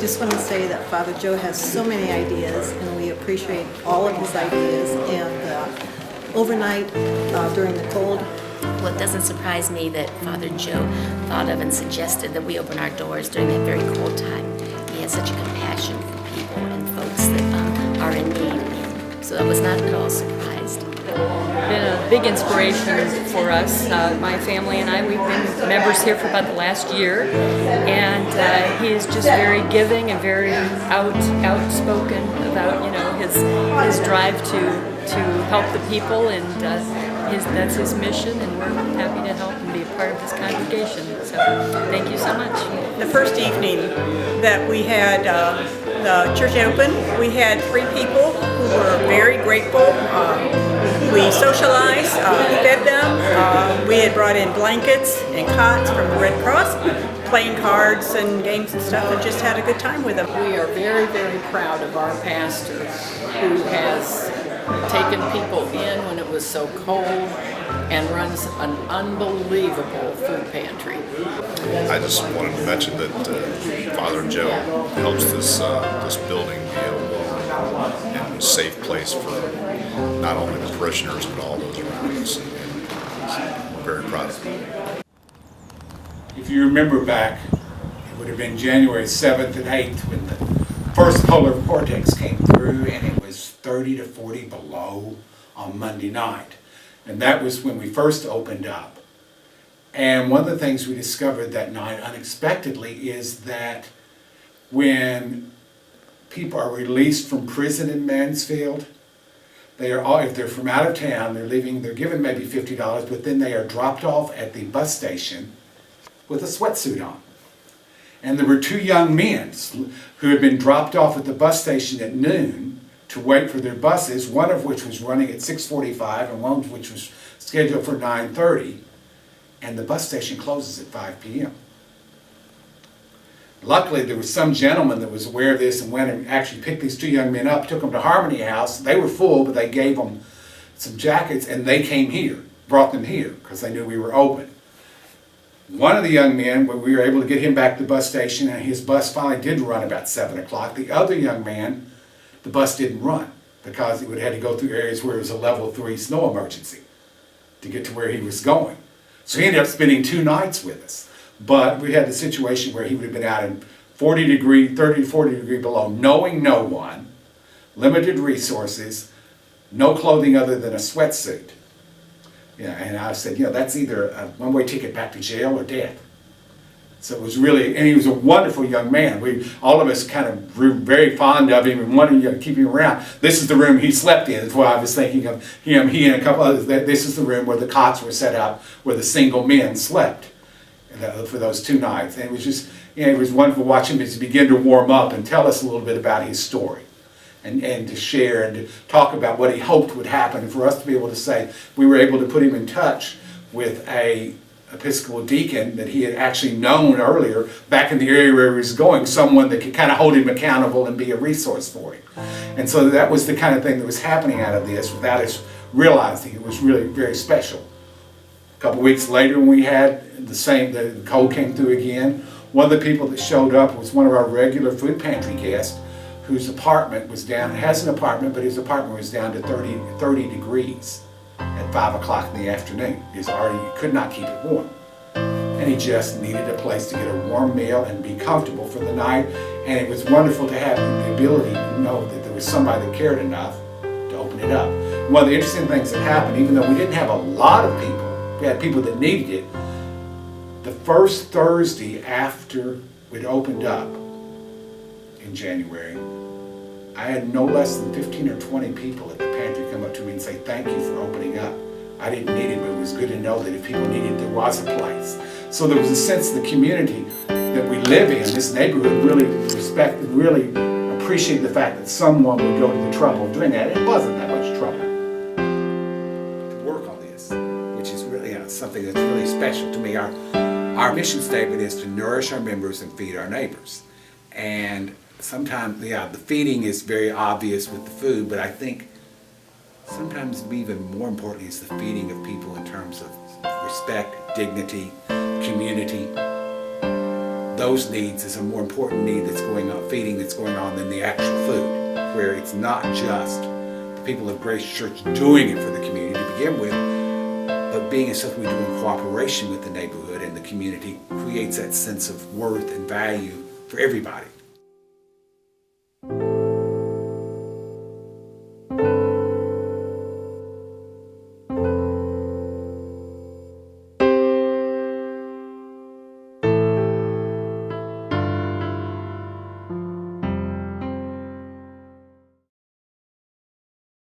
just want to say that Father Joe has so many ideas, and we appreciate all of his ideas. And overnight, during the cold, well, it doesn't surprise me that Father Joe thought of and suggested that we open our doors during that very cold time. He has such a compassion for people and folks that are in need. So I was not at all surprised. Been a big inspiration for us. My family and I, we've been members here for about the last year, and he is just very giving and very outspoken about his drive to help the people, and that's his mission, and we're happy to help and be a part of this congregation. So thank you so much. The first evening that we had the church open, we had 3 people who were very grateful. We socialized, fed them. We had brought in blankets and cots from the Red Cross, playing cards and games and stuff, and just had a good time with them. We are very, very proud of our pastor who has taken people in when it was so cold and runs an unbelievable food pantry. I just wanted to mention that Father Joe helps this building be a warm and safe place for not only the parishioners but all those around us. And we're very proud of him. If you remember back, it would have been January 7th and 8th when the first polar vortex came through, and it was 30 to 40 below on Monday night. And that was when we first opened up. And one of the things we discovered that night unexpectedly is that when people are released from prison in Mansfield, they are all, if they're from out of town, they're given maybe $50, but then they are dropped off at the bus station with a sweatsuit on. And there were 2 young men who had been dropped off at the bus station at noon to wait for their buses, one of which was running at 6:45 and one of which was scheduled for 9:30, and the bus station closes at 5 p.m. Luckily, there was some gentleman that was aware of this and went and actually picked these 2 young men up, took them to Harmony House. They were full, but they gave them some jackets, and they came here, brought them here, because they knew we were open. One of the young men, we were able to get him back to the bus station, and his bus finally did run about 7 o'clock. The other young man, the bus didn't run because it would have had to go through areas where it was a level 3 snow emergency to get to where he was going. So he ended up spending 2 nights with us. But we had the situation where he would have been out in 30 to 40 degree below, knowing no one, limited resources, no clothing other than a sweatsuit. Yeah, and I said, that's either a one-way ticket back to jail or death. So it was really, and he was a wonderful young man. All of us kind of grew very fond of him and wanted to keep him around. This is the room he slept in. That's why I was thinking of him. He and a couple others. This is the room where the cots were set up, where the single men slept for those 2 nights. And it was just, it was wonderful watching him as he began to warm up and tell us a little bit about his story. And to share and to talk about what he hoped would happen, and for us to be able to say we were able to put him in touch with a Episcopal deacon that he had actually known earlier back in the area where he was going, someone that could kind of hold him accountable and be a resource for him. And so that was the kind of thing that was happening out of this without us realizing. It was really very special. A couple weeks later, when we had the cold came through again, one of the people that showed up was one of our regular food pantry guests, whose apartment was down, has an apartment, but his apartment was down to 30 degrees at 5 o'clock in the afternoon. He could not keep it warm. And he just needed a place to get a warm meal and be comfortable for the night. And it was wonderful to have the ability to know that there was somebody that cared enough to open it up. One of the interesting things that happened, even though we didn't have a lot of people, we had people that needed it, the first Thursday after we'd opened up in January, I had no less than 15 or 20 people at the pantry come up to me and say, "Thank you for opening up. I didn't need it, but it was good to know that if people needed it, there was a place." So there was a sense of the community that we live in, this neighborhood, really respect and really appreciate the fact that someone would go to the trouble of doing that. It wasn't that much trouble to work on this, which is really something that's really special to me. Our mission statement is to nourish our members and feed our neighbors. And sometimes, the feeding is very obvious with the food, but I think sometimes even more importantly is the feeding of people in terms of respect, dignity, community, those needs is a more important need that's going on, feeding that's going on than the actual food, where it's not just the people of Grace Church doing it for the community to begin with, but being something we do in cooperation with the neighborhood and the community creates that sense of worth and value for everybody.